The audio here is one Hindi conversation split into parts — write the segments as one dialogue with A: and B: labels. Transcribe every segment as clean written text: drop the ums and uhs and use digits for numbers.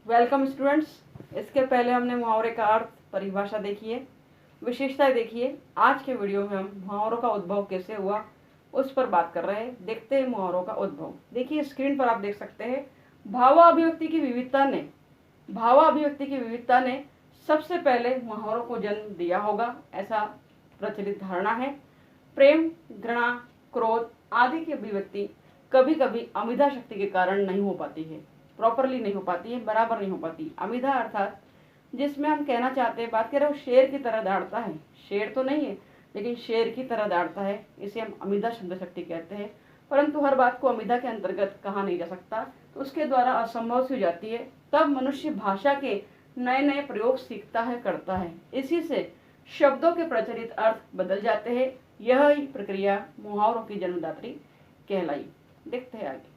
A: Welcome students. इसके पहले हमने मुहावरे का अर्थ, परिभाषा देखी है, विशेषताएं देखी है। आज के वीडियो में हम मुहावरों का उद्भव कैसे हुआ उस पर बात कर रहे हैं। देखते हैं मुहावरों का उद्भव। देखिए स्क्रीन पर आप देख सकते हैं भावाभिव्यक्ति की विविधता ने सबसे पहले मुहावरों को जन्म दिया होगा, ऐसा प्रचलित धारणा है। प्रेम, घृणा, क्रोध आदि की अभिव्यक्ति कभी कभी अमिधा शक्ति के कारण नहीं हो पाती है, प्रॉपरली नहीं हो पाती है, बराबर नहीं हो पाती। अमिधा अर्थात जिसमें हम कहना चाहते हैं, बात कर रहे हो शेर की तरह दौड़ता है, शेर तो नहीं है लेकिन शेर की तरह दौड़ता है, इसे हम अमिधा शब्द शक्ति कहते हैं। परंतु हर बात को अमिधा के अंतर्गत कहा नहीं जा सकता, तो उसके द्वारा असंभव सी हो जाती है। तब मनुष्य भाषा के नए नए प्रयोग सीखता है, करता है। इसी से शब्दों के प्रचलित अर्थ बदल जाते हैं। यह ही प्रक्रिया मुहावरों की जन्मदात्री कहलाई। देखते हैं आगे।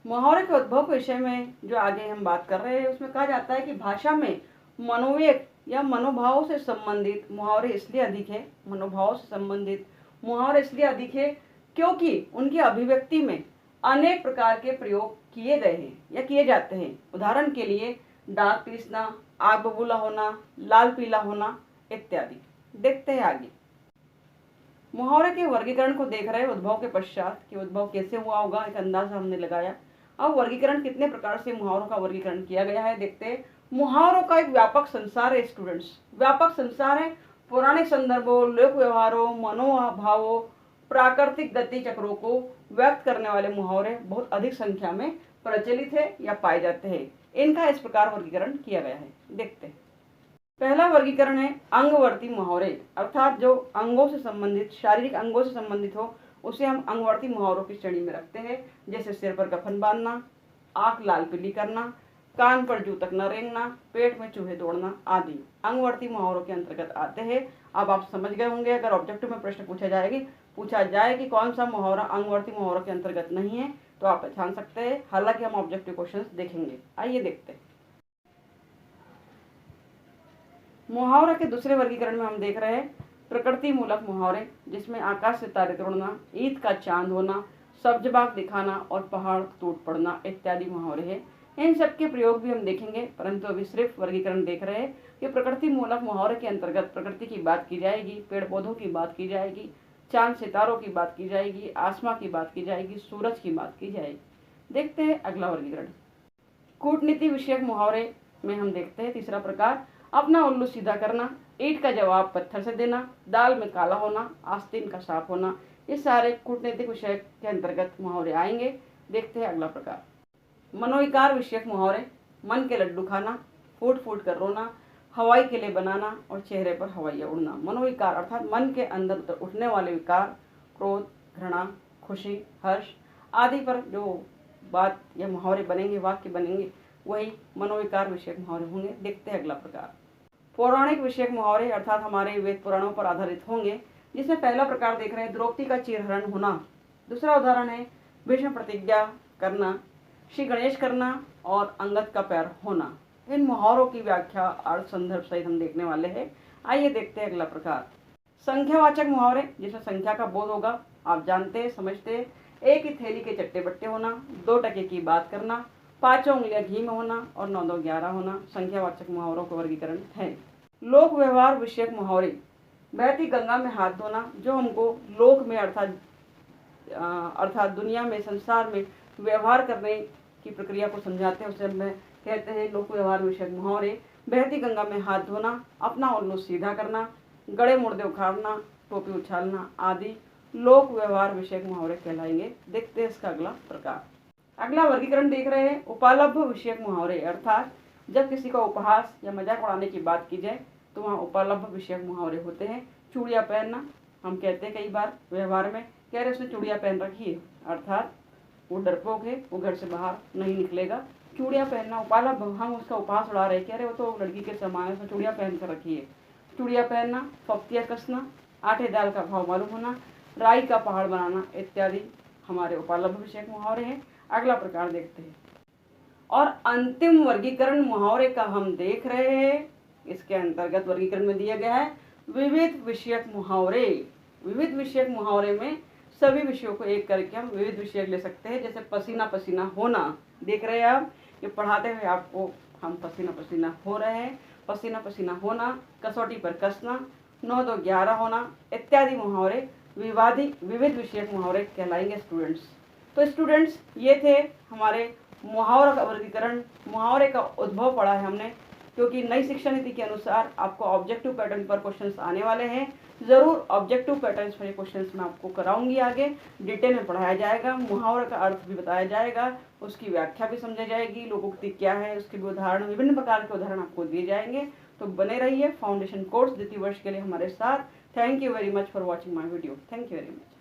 A: मुहावरे के उद्भव के विषय में जो आगे हम बात कर रहे हैं उसमें कहा जाता है कि भाषा में मनोवेग या मनोभाव से संबंधित मुहावरे इसलिए अधिक है, मनोभाव से संबंधित मुहावरे इसलिए अधिक है क्योंकि उनकी अभिव्यक्ति में अनेक प्रकार के प्रयोग किए गए हैं या किए जाते हैं। उदाहरण के लिए दांत पीसना, आग बबूला होना, लाल पीला होना इत्यादि। देखते हैं आगे। मुहावरे के वर्गीकरण को देख रहे हैं उद्भव के पश्चात कि उद्भव कैसे हुआ होगा, एक अंदाजा हमने लगाया। अब वर्गीकरण कितने प्रकार से मुहावरों का वर्गीकरण किया गया है देखते हैं। मुहावरों का एक व्यापक संसार है स्टूडेंट्स, व्यापक संसार है। पौराणिक संदर्भों, लोक व्यवहारों, मनोभावों, प्राकृतिक गति चक्रों को व्यक्त करने वाले मुहावरे बहुत अधिक संख्या में प्रचलित है या पाए जाते हैं। इनका इस प्रकार वर्गीकरण किया गया है, देखते हैं। पहला वर्गीकरण है अंगवर्ती मुहावरे, अर्थात जो अंगों से संबंधित, शारीरिक अंगों से संबंधित हो उसे हम अंगवर्ती मुहावरों की श्रेणी में रखते हैं। जैसे सिर पर कफन बांधना, आंख लाल पीली करना, कान पर जू तक न रेंगना, पेट में चूहे दौड़ना आदि अंगवर्ती मुहावरों के अंतर्गत आते हैं। अब आप समझ गए होंगे, अगर ऑब्जेक्टिव में प्रश्न पूछा जाए कि कौन सा मुहावरा अंगवर्ती मुहावरों के अंतर्गत नहीं है तो आप पहचान सकते हैं। हालांकि हम ऑब्जेक्टिव क्वेश्चन देखेंगे। आइए देखते हैं। मुहावरा के दूसरे वर्गीकरण में हम देख रहे हैं प्रकृति मूलक मुहावरे, जिसमें आकाश से तारे तोड़ना, ईद का चांद होना, सब्ज बाग दिखाना और पहाड़ टूट पड़ना इत्यादि मुहावरे हैं। इन सब के प्रयोग भी हम देखेंगे, परंतु अभी सिर्फ वर्गीकरण देख रहे हैं कि प्रकृति मूलक मुहावरे के अंतर्गत प्रकृति की बात की जाएगी, पेड़ पौधों की बात की जाएगी, चांद सितारों की बात की जाएगी, आसमां की बात की जाएगी, सूरज की बात की जाएगी। देखते हैं अगला वर्गीकरण। कूटनीति विषयक मुहावरे में हम देखते हैं तीसरा प्रकार, अपना उल्लू सीधा करना, ईंट का जवाब पत्थर से देना, दाल में काला होना, आस्तीन का सांप होना, ये सारे कूटनीतिक विषय के अंतर्गत मुहावरे आएंगे। देखते हैं अगला प्रकार। मनोविकार विषयक मुहावरे, मन के लड्डू खाना, फूट फूट कर रोना, हवाई के लिए बनाना और चेहरे पर हवाइयाँ उड़ना। मनोविकार अर्थात मन के अंदर उठने वाले विकार, क्रोध, घृणा, खुशी, हर्ष आदि पर जो बात या मुहावरे बनेंगे, वाक्य बनेंगे, वही मनोविकार विषयक मुहावरे होंगे। देखते हैं अगला प्रकार। पौराणिक विषयक मुहावरे अर्थात हमारे वेद पुराणों पर आधारित होंगे, जिसमें पहला प्रकार देख रहे हैं द्रौपदी का चीरहरण होना। दूसरा उदाहरण है भीष्म प्रतिज्ञा करना, श्री गणेश करना और अंगद का पैर होना। इन मुहावरों की व्याख्या अर्थ संदर्भ सहित हम देखने वाले हैं। आइए देखते हैं अगला प्रकार। संख्यावाचक मुहावरे, जिसमें संख्या का बोध होगा, आप जानते समझते। एक ही थैली के चट्टे बट्टे होना, 2 टके की बात करना, 5 उंगलियां घी में होना और 9 2 11 होना संख्यावाचक मुहावरों का वर्गीकरण है। लोक व्यवहार विषयक मुहावरे, बहती गंगा में हाथ धोना, जो हमको लोक में अर्थात दुनिया में, संसार में व्यवहार करने की प्रक्रिया को समझाते हैं, उसे हम कहते हैं लोक व्यवहार विषयक मुहावरे। बहती गंगा में हाथ धोना, अपना उल्लू सीधा करना, गड़े मुर्दे उखाड़ना, टोपी उछालना आदि लोक व्यवहार विषयक मुहावरे कहलाएंगे। देखते हैं इसका अगला प्रकार। अगला वर्गीकरण देख रहे हैं उपालभ्य विषयक मुहावरे, अर्थात जब किसी का उपहास या मजाक उड़ाने की बात की जाए तो वहाँ उपालभ्य विषयक मुहावरे होते हैं। चूड़ियाँ पहनना, हम कहते हैं कई बार व्यवहार में, कह रहे उसने चूड़ियाँ पहन रखी है, अर्थात वो डरपोक है, वो घर से बाहर नहीं निकलेगा। चूड़ियाँ पहनना उपालभ्य, हम उसका उपहास उड़ा रहे, कह रहे वो तो लड़की के समान है, उसने चूड़ियाँ पहन कर रखी है। चूड़ियाँ पहनना, फप्तियाँ कसना, आटे दाल का भाव मालूम होना, राई का पहाड़ बनाना इत्यादि हमारे उपालभ्य विषयक मुहावरे हैं। अगला प्रकार देखते हैं। और अंतिम वर्गीकरण मुहावरे का हम देख रहे हैं, इसके अंतर्गत वर्गीकरण में दिया गया है विविध विषयक मुहावरे। विविध विषयक मुहावरे में सभी विषयों को एक करके हम विविध विषयक ले सकते हैं। जैसे पसीना पसीना होना, देख रहे हैं आप, कि पढ़ाते हुए आपको हम पसीना पसीना हो रहे हैं। पसीना पसीना होना, कसौटी पर कसना, 9 2 11 होना इत्यादि मुहावरे विविध विषयक मुहावरे कहलाएंगे स्टूडेंट्स। तो स्टूडेंट्स, ये थे हमारे मुहावरा का वर्गीकरण। मुहावरे का उद्भव पढ़ा है हमने, क्योंकि नई शिक्षा नीति के अनुसार आपको ऑब्जेक्टिव पैटर्न पर क्वेश्चंस आने वाले हैं। ज़रूर ऑब्जेक्टिव पैटर्न्स पर क्वेश्चंस मैं आपको कराऊंगी, आगे डिटेल में पढ़ाया जाएगा। मुहावरा का अर्थ भी बताया जाएगा, उसकी व्याख्या भी समझी जाएगी, लोकोक्ति क्या है, उसके भी उदाहरण, विभिन्न प्रकार के उदाहरण आपको दिए जाएंगे। तो बने रहिए फाउंडेशन कोर्स द्वितीय वर्ष के लिए हमारे साथ। Thank you very much for watching my video. Thank you very much.